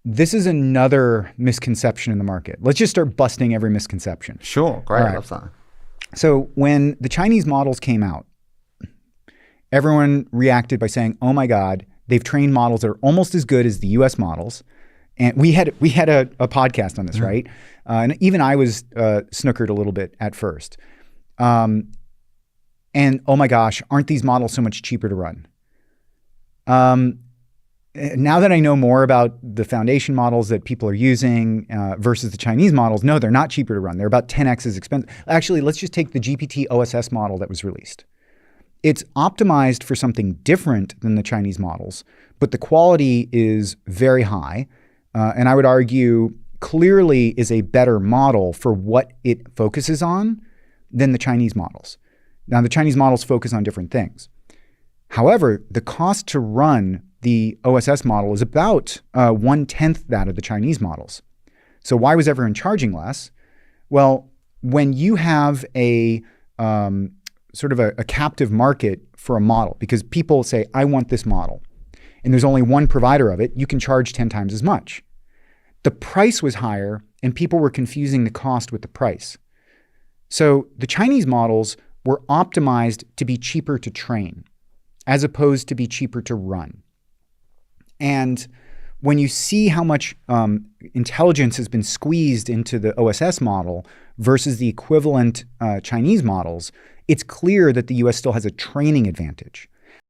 this is another misconception in the market. Let's just start busting every misconception. Sure, great. All I right. love that. So when the Chinese models came out, everyone reacted by saying, "Oh my God, they've trained models that are almost as good as the U.S. models." And we had a podcast on this, right? And even I was snookered a little bit at first. And oh my gosh, aren't these models so much cheaper to run? Now that I know more about the foundation models that people are using versus the Chinese models, no, they're not cheaper to run. They're about 10x as expensive. Actually, let's just take the GPT OSS model that was released. It's optimized for something different than the Chinese models, but the quality is very high. And I would argue clearly is a better model for what it focuses on than the Chinese models. Now, the Chinese models focus on different things. However, the cost to run the OSS model is about 1/10 that of the Chinese models. So why was everyone charging less? Well, when you have a sort of a captive market for a model, because people say, I want this model, and there's only one provider of it, you can charge 10 times as much. The price was higher, and people were confusing the cost with the price. So the Chinese models were optimized to be cheaper to train, as opposed to be cheaper to run. And when you see how much intelligence has been squeezed into the OSS model versus the equivalent Chinese models, it's clear that the US still has a training advantage.